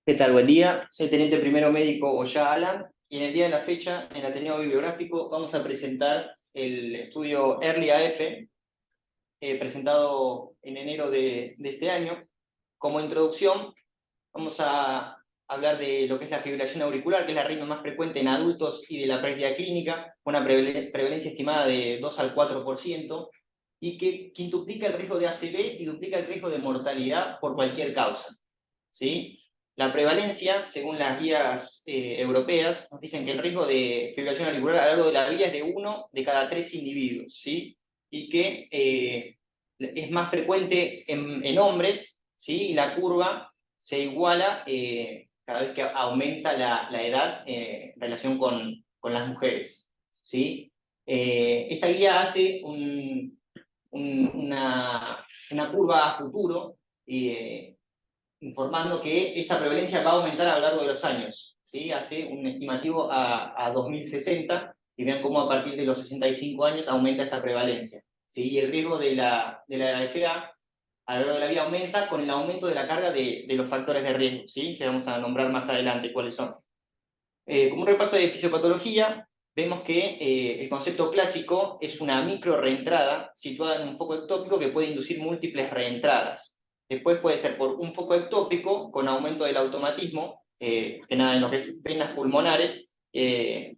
¿Qué tal? Buen día. Soy Teniente Primero Médico Oya Alan y en el día de la fecha, en el Ateneo Bibliográfico, vamos a presentar el estudio Early AF, presentado en enero de este año. Como introducción, vamos a hablar de lo que es la fibrilación auricular, que es la arritmia más frecuente en adultos y de la práctica clínica, una prevalencia estimada de 2 al 4%, y que quintuplica el riesgo de ACV y duplica el riesgo de mortalidad por cualquier causa. ¿Sí? La prevalencia, según las guías europeas, nos dicen que el riesgo de fibrilación auricular a lo largo de la vida es de 1 de cada 3 individuos, ¿sí? Y que es más frecuente en hombres, ¿sí? Y la curva se iguala cada vez que aumenta la edad en relación con las mujeres, ¿sí? Esta guía hace una curva a futuro, informando que esta prevalencia va a aumentar a lo largo de los años. ¿Sí? Hace un estimativo a 2060 y vean cómo a partir de los 65 años aumenta esta prevalencia. ¿Sí? Y el riesgo de la FA a lo largo de la vida aumenta con el aumento de la carga de los factores de riesgo, ¿sí? Que vamos a nombrar más adelante cuáles son. Como un repaso de fisiopatología, vemos que el concepto clásico es una micro reentrada situada en un foco ectópico que puede inducir múltiples reentradas. Después puede ser por un foco ectópico con aumento del automatismo, que nada en lo que es venas pulmonares,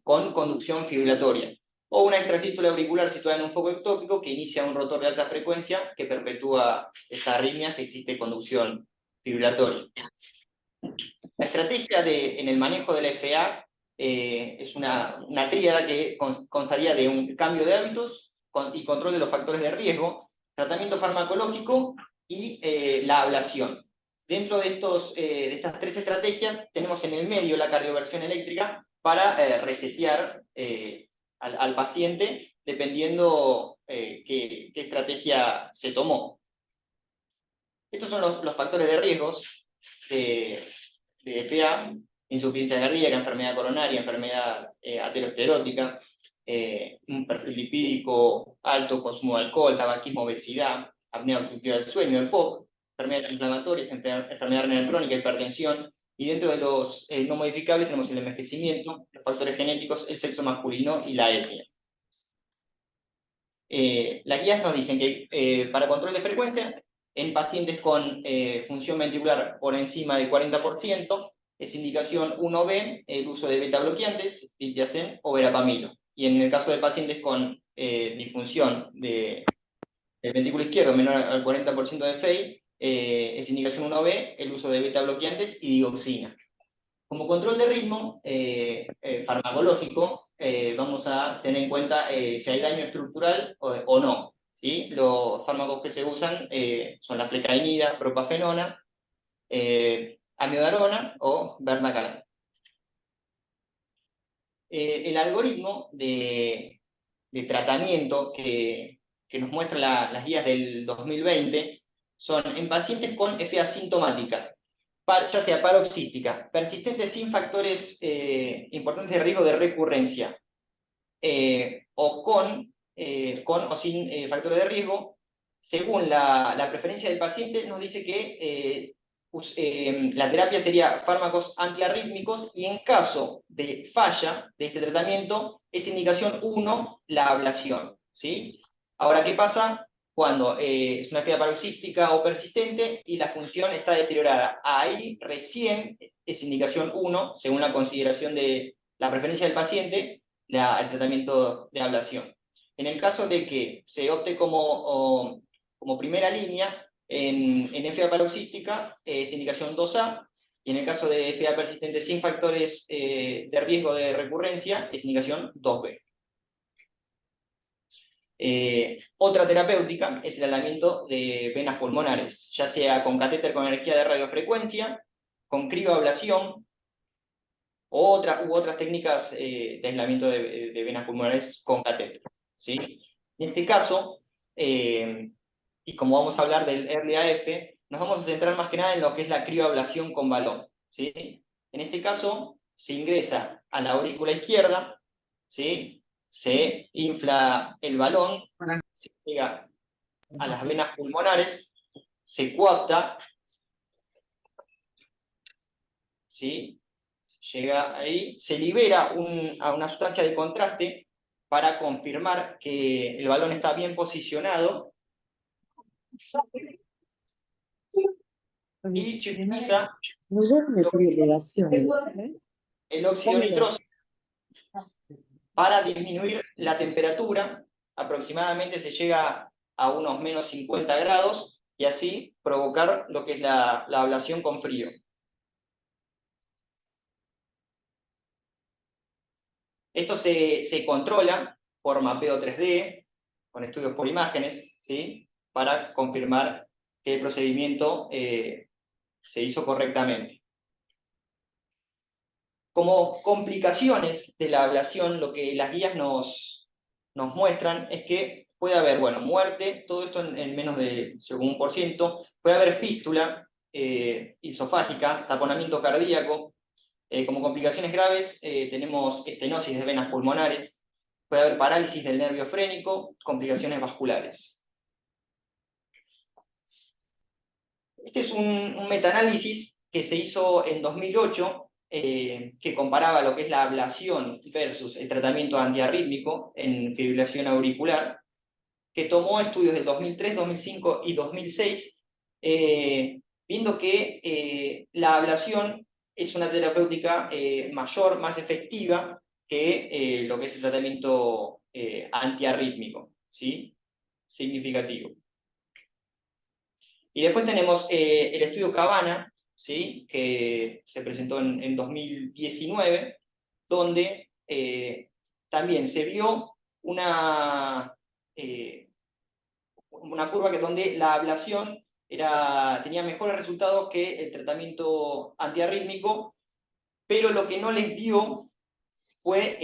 con conducción fibrilatoria. O una extrasístole auricular situada en un foco ectópico que inicia un rotor de alta frecuencia que perpetúa esta arritmia si existe conducción fibrilatoria. La estrategia en el manejo de la FA es una tríada que constaría de un cambio de hábitos y control de los factores de riesgo, tratamiento farmacológico y la ablación. Dentro de estas tres estrategias tenemos en el medio la cardioversión eléctrica para resetear al paciente dependiendo qué estrategia se tomó. Estos son los factores de riesgos de EPA: insuficiencia cardíaca, enfermedad coronaria, enfermedad aterosclerótica, un perfil lipídico alto, consumo de alcohol, tabaquismo, obesidad, apnea obstructiva del sueño, EPOC, enfermedades inflamatorias, enfermedad renal crónica, hipertensión, y dentro de los no modificables tenemos el envejecimiento, los factores genéticos, el sexo masculino y la etnia. Las guías nos dicen que para control de frecuencia, en pacientes con función ventricular por encima del 40%, es indicación 1B el uso de beta bloqueantes, diltiazem o verapamilo. Y en el caso de pacientes con disfunción del ventrículo izquierdo menor al 40% de FEI, es indicación 1B el uso de beta bloqueantes y digoxina. Como control de ritmo farmacológico, vamos a tener en cuenta si hay daño estructural o no. ¿Sí? Los fármacos que se usan son la flecainida, propafenona, amiodarona o bernacarona. El algoritmo de tratamiento que nos muestra las guías del 2020 son en pacientes con FA asintomática, ya sea paroxística, persistente sin factores importantes de riesgo de recurrencia, o con o sin factores de riesgo, según la preferencia del paciente, nos dice que la terapia sería fármacos antiarrítmicos y en caso de falla de este tratamiento, es indicación 1 la ablación. ¿Sí? Ahora, ¿qué pasa cuando es una FA paroxística o persistente y la función está deteriorada? Ahí recién es indicación 1, según la consideración de la preferencia del paciente, el tratamiento de ablación. En el caso de que se opte como primera línea en FA paroxística, es indicación 2A, y en el caso de FA persistente sin factores de riesgo de recurrencia, es indicación 2B. Otra terapéutica es el aislamiento de venas pulmonares, ya sea con catéter con energía de radiofrecuencia, con crioablación, u otras técnicas de aislamiento de venas pulmonares con catéter. ¿Sí? En este caso, y como vamos a hablar del Early AF, nos vamos a centrar más que nada en lo que es la crioablación con balón. ¿Sí? En este caso, se ingresa a la aurícula izquierda, ¿sí? Se infla el balón, se llega a las venas pulmonares, se coapta ¿sí? Llega ahí, se libera a una sustancia de contraste para confirmar que el balón está bien posicionado y se utiliza el óxido nitroso para disminuir la temperatura, aproximadamente se llega a unos menos 50 grados, y así provocar lo que es la ablación con frío. Esto se controla por mapeo 3D, con estudios por imágenes, ¿sí? Para confirmar que el procedimiento se hizo correctamente. Como complicaciones de la ablación, lo que las guías nos muestran es que puede haber, bueno, muerte, todo esto en menos de 1%, puede haber fístula isofágica, taponamiento cardíaco. Como complicaciones graves tenemos estenosis de venas pulmonares, puede haber parálisis del nervio frénico, complicaciones vasculares. Este es un metaanálisis que se hizo en 2008, que comparaba lo que es la ablación versus el tratamiento antiarrítmico en fibrilación auricular, que tomó estudios del 2003, 2005 y 2006, viendo que la ablación es una terapéutica mayor, más efectiva que lo que es el tratamiento antiarrítmico, ¿sí? Significativo. Y después tenemos el estudio Cabana, ¿sí? Que se presentó en 2019, donde también se vio una curva donde la ablación tenía mejores resultados que el tratamiento antiarrítmico, pero lo que no les dio fue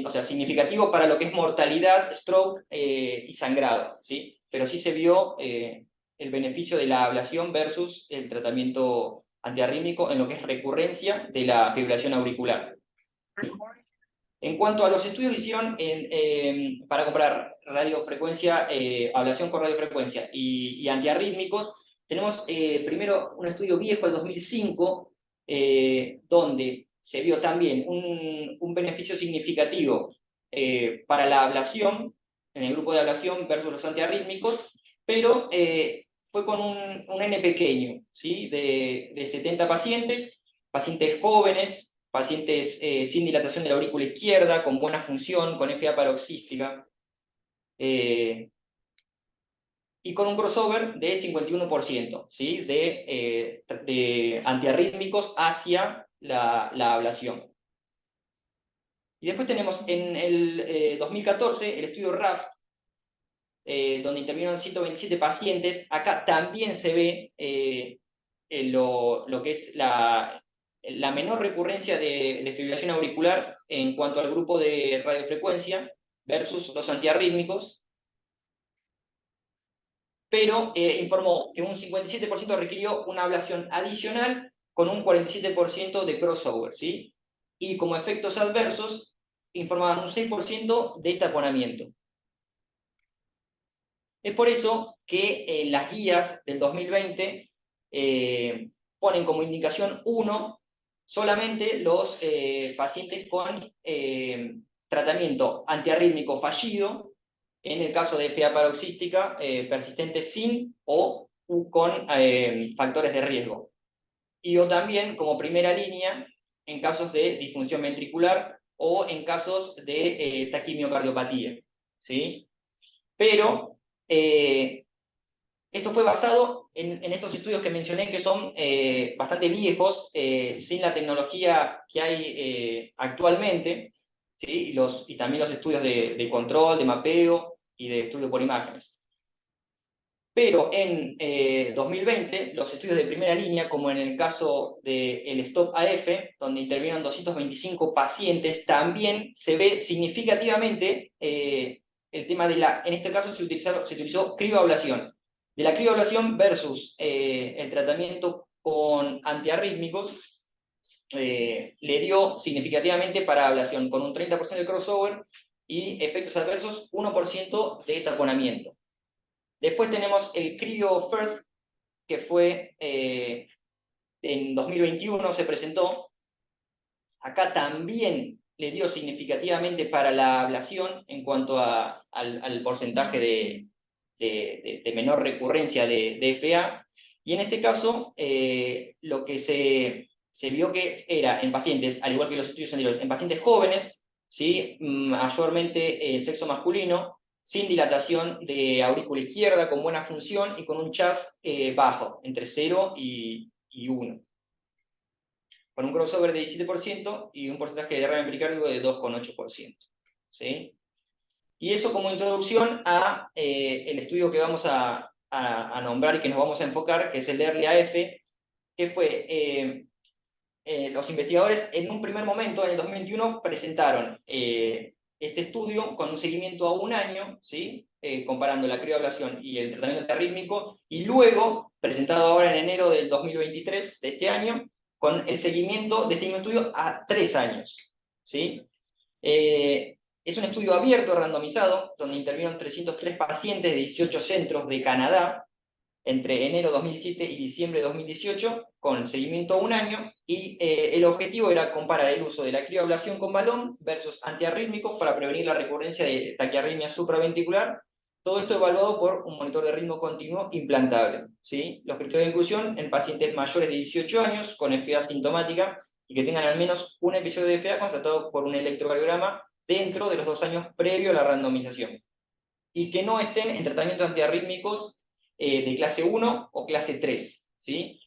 o sea, significativo para lo que es mortalidad, stroke y sangrado, ¿sí? Pero sí se vio el beneficio de la ablación versus el tratamiento antiarrítmico en lo que es recurrencia de la fibrilación auricular. En cuanto a los estudios que hicieron para comparar radiofrecuencia, ablación con radiofrecuencia y antiarrítmicos, tenemos primero un estudio viejo, el 2005, donde se vio también un beneficio significativo para la ablación, en el grupo de ablación versus los antiarrítmicos, pero fue con un N pequeño, ¿sí? de 70 pacientes jóvenes, pacientes sin dilatación de la aurícula izquierda, con buena función, con FA paroxística, y con un crossover de 51%, ¿sí? de antiarrítmicos hacia la ablación. Y después tenemos en el 2014 el estudio RAFT, donde intervinieron 127 pacientes. Acá también se ve lo que es la menor recurrencia de fibrilación auricular en cuanto al grupo de radiofrecuencia versus los antiarrítmicos, pero informó que un 57% requirió una ablación adicional con un 47% de crossover, ¿sí? Y como efectos adversos, informaban un 6% de taponamiento. Es por eso que las guías del 2020 ponen como indicación 1 solamente los pacientes con tratamiento antiarrítmico fallido, en el caso de FA paroxística persistente sin o con factores de riesgo. Y o también como primera línea en casos de disfunción ventricular o en casos de taquimiocardiopatía, ¿sí? Pero esto fue basado en estos estudios que mencioné, que son bastante viejos, sin la tecnología que hay actualmente, ¿sí? Y también los estudios de control, de mapeo y de estudio por imágenes. Pero en 2020, los estudios de primera línea, como en el caso del STOP-AF, donde intervinieron 225 pacientes, también se ve significativamente el tema en este caso se utilizó crioablación. De la crioablación versus el tratamiento con antiarrítmicos, le dio significativamente para ablación, con un 30% de crossover y efectos adversos 1% de taponamiento. Después tenemos el Cryo First, que fue en 2021 se presentó. Acá también le dio significativamente para la ablación en cuanto al porcentaje de menor recurrencia de FA, y en este caso lo que se vio que era en pacientes, al igual que los estudios anteriores, en pacientes jóvenes, ¿sí? Mayormente en sexo masculino, sin dilatación de aurícula izquierda, con buena función y con un CHAS bajo, entre 0 y 1, con un crossover de 17% y un porcentaje de derrame pericárdico de 2,8%. ¿Sí? Y eso como introducción a el estudio que vamos a nombrar y que nos vamos a enfocar, que es el EARLY AF, que fue, los investigadores en un primer momento, en el 2021, presentaron este estudio con un seguimiento a un año, ¿sí? Comparando la crioablación y el tratamiento antiarrítmico, y luego, presentado ahora en enero del 2023, de este año, con el seguimiento de este mismo estudio a 3 años. ¿Sí? Es un estudio abierto, randomizado, donde intervinieron 303 pacientes de 18 centros de Canadá entre enero de 2017 y diciembre de 2018, con seguimiento a un año, y el objetivo era comparar el uso de la crioablación con balón versus antiarrítmicos para prevenir la recurrencia de taquiarritmia supraventricular. Todo esto evaluado por un monitor de ritmo continuo implantable. ¿Sí? Los criterios de inclusión en pacientes mayores de 18 años con FA sintomática y que tengan al menos un episodio de FA constatado por un electrocardiograma dentro de los 2 años previo a la randomización, y que no estén en tratamientos antiarrítmicos de clase 1 o clase 3. ¿Sí?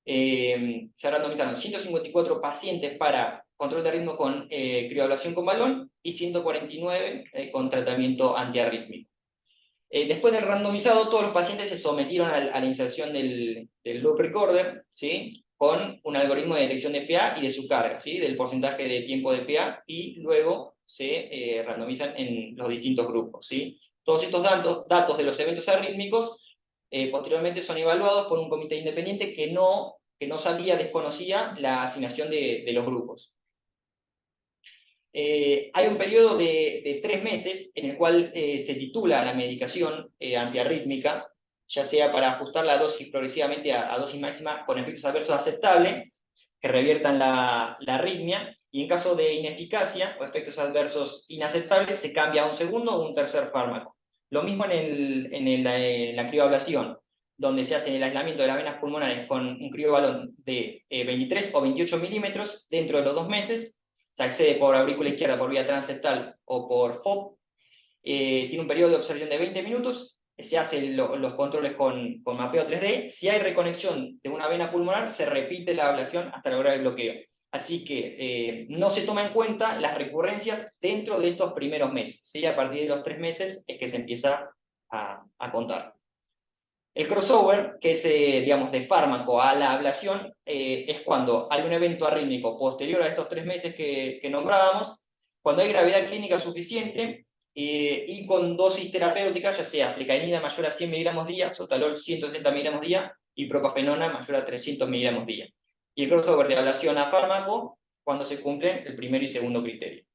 Se randomizaron 154 pacientes para control de ritmo con crioablación con balón y 149 con tratamiento antiarrítmico. Después del randomizado, todos los pacientes se sometieron a la inserción del loop recorder, ¿sí? Con un algoritmo de detección de FA y de su carga, ¿sí? Del porcentaje de tiempo de FA, y luego se randomizan en los distintos grupos. ¿Sí? Todos estos datos de los eventos arrítmicos posteriormente son evaluados por un comité independiente que no sabía, desconocía la asignación de los grupos. Hay un periodo de 3 meses en el cual se titula la medicación antiarrítmica, ya sea para ajustar la dosis progresivamente a dosis máxima con efectos adversos aceptables, que reviertan la arritmia, y en caso de ineficacia o efectos adversos inaceptables se cambia a un segundo o un tercer fármaco. Lo mismo en la crioablación, donde se hace el aislamiento de las venas pulmonares con un criobalón de 23 o 28 milímetros dentro de los 2 meses. Se accede por aurícula izquierda, por vía transeptal o por FOB. Tiene un periodo de observación de 20 minutos. Se hacen los controles con mapeo 3D. Si hay reconexión de una vena pulmonar, se repite la ablación hasta lograr el bloqueo. Así que no se toma en cuenta las recurrencias dentro de estos primeros meses. ¿Sí? A partir de los 3 meses es que se empieza a contar. El crossover, que es, digamos, de fármaco a la ablación, es cuando hay un evento arrítmico posterior a estos 3 meses que nombrábamos, cuando hay gravedad clínica suficiente y con dosis terapéutica, ya sea flecainida mayor a 100 miligramos día, sotalol 160 miligramos día y propafenona mayor a 300 miligramos día. Y el crossover de ablación a fármaco cuando se cumplen el primero y segundo criterio.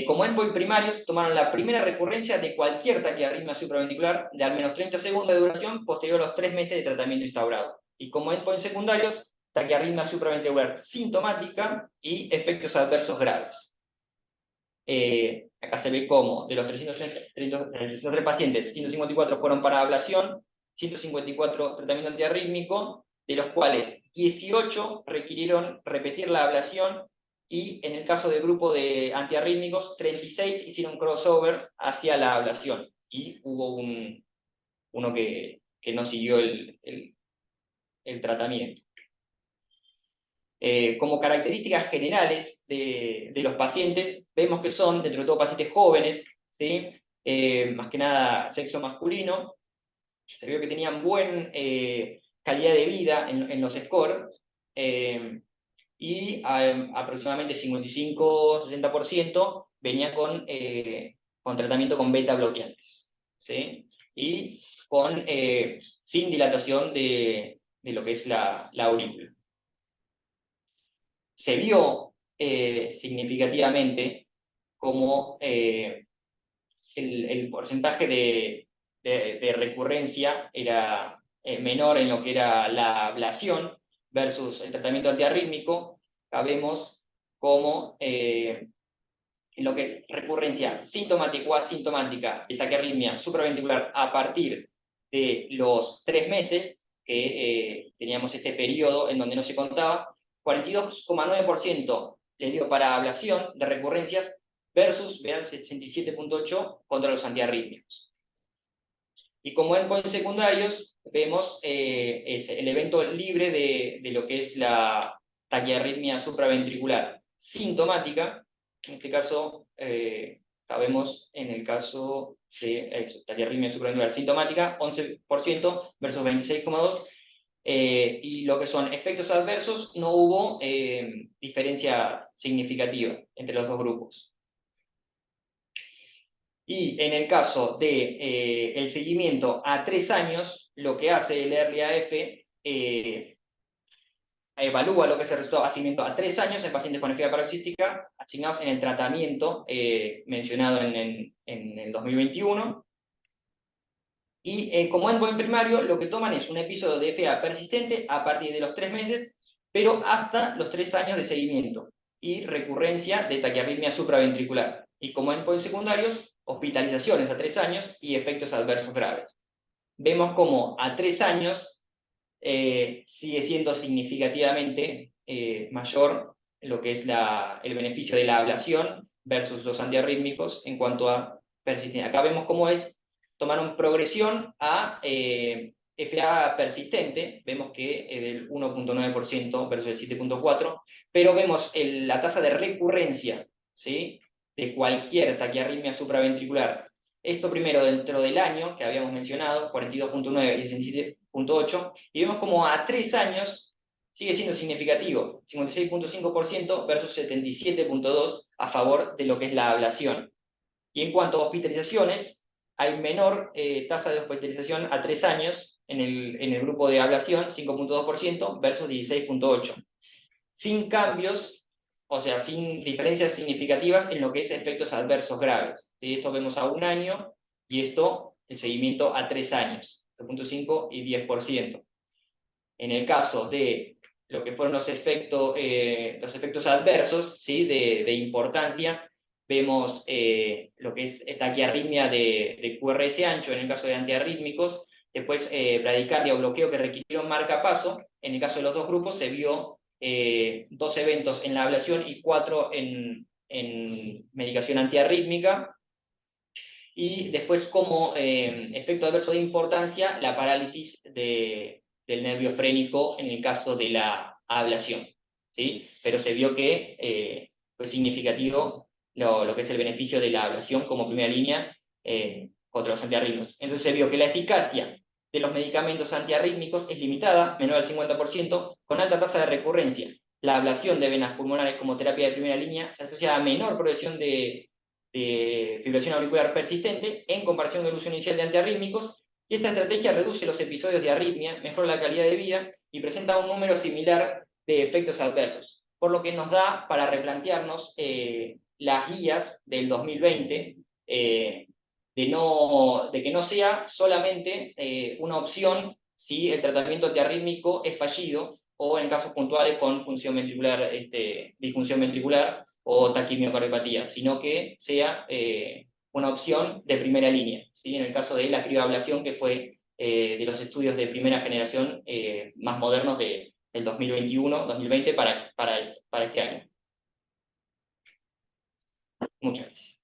Como endpoint primarios, tomaron la primera recurrencia de cualquier taquiarritmia supraventricular de al menos 30 segundos de duración posterior a los 3 meses de tratamiento instaurado. Y como endpoint secundarios, taquiarritmia supraventricular sintomática y efectos adversos graves. Acá se ve cómo de los 303 pacientes, 154 fueron para ablación, 154 tratamiento antiarrítmico, de los cuales 18 requirieron repetir la ablación, y en el caso del grupo de antiarrítmicos, 36 hicieron crossover hacia la ablación, y hubo uno que no siguió el tratamiento. Como características generales de los pacientes, vemos que son, dentro de todo, pacientes jóvenes, ¿sí? Más que nada sexo masculino. Se vio que tenían buena calidad de vida en los scores, y aproximadamente 55-60% venía con tratamiento con beta bloqueantes, ¿sí? Y sin dilatación de lo que es la aurícula. Se vio significativamente como el porcentaje de recurrencia era menor en lo que era la ablación versus el tratamiento antiarrítmico, acá vemos cómo en lo que es recurrencia sintomática o asintomática de taquiarritmia supraventricular a partir de los 3 meses, que teníamos este periodo en donde no se contaba, 42,9% le dio para ablación de recurrencias versus, vean, 67,8% contra los antiarrítmicos. Y como endpoints secundarios, vemos es el evento libre de lo que es la taquiarritmia supraventricular sintomática. En este caso, sabemos en el caso de taquiarritmia supraventricular sintomática, 11% versus 26,2%. Y lo que son efectos adversos, no hubo diferencia significativa entre los dos grupos. Y en el caso de el seguimiento a 3 años, lo que hace el Early AF evalúa lo que es el resultado de seguimiento a 3 años en pacientes con enfermedad paroxística asignados en el tratamiento mencionado en el 2021. Y como endpoint primario, lo que toman es un episodio de FA persistente a partir de los 3 meses, pero hasta los 3 años de seguimiento, y recurrencia de taquiarritmia supraventricular. Y como endpoint secundarios, hospitalizaciones a 3 años y efectos adversos graves. Vemos como a 3 años sigue siendo significativamente mayor lo que es el beneficio de la ablación versus los antiarrítmicos en cuanto a persistencia. Acá vemos cómo tomaron progresión a FA persistente, vemos que del 1,9% versus el 7,4%, pero vemos la tasa de recurrencia, ¿sí?, de cualquier taquiarritmia supraventricular. Esto primero dentro del año, que habíamos mencionado, 42,9 y 67,8, y vemos como a 3 años sigue siendo significativo, 56,5% versus 77,2% a favor de lo que es la ablación. Y en cuanto a hospitalizaciones, hay menor tasa de hospitalización a 3 años en el grupo de ablación, 5,2% versus 16,8%. Sin cambios, o sea, sin diferencias significativas en lo que es efectos adversos graves. ¿Sí? Esto vemos a 1 año y esto, el seguimiento a 3 años, 2,5 y 10%. En el caso de lo que fueron los efectos adversos, ¿sí?, de importancia, vemos lo que es taquiarritmia de QRS ancho en el caso de antiarrítmicos, después bradicardia o bloqueo que requirieron marcapaso. En el caso de los dos grupos se vio 2 eventos en la ablación y 4 en medicación antiarrítmica. Y después, como efecto adverso de importancia, la parálisis del nervio frénico en el caso de la ablación, ¿sí? Pero se vio que fue significativo lo que es el beneficio de la ablación como primera línea contra los antiarrítmicos. Entonces se vio que la eficacia de los medicamentos antiarrítmicos es limitada, menor al 50%, con alta tasa de recurrencia. La ablación de venas pulmonares como terapia de primera línea se asocia a menor progresión de fibrilación auricular persistente en comparación con el uso inicial de antiarrítmicos, y esta estrategia reduce los episodios de arritmia, mejora la calidad de vida y presenta un número similar de efectos adversos, por lo que nos da para replantearnos las guías del 2020 de que no sea solamente una opción si el tratamiento antiarrítmico es fallido o en casos puntuales con función ventricular, disfunción ventricular o taquimiocardiopatía, sino que sea una opción de primera línea, ¿sí? En el caso de la crioablación, que fue de los estudios de primera generación más modernos del 2021-2020 para este año. Muchas gracias.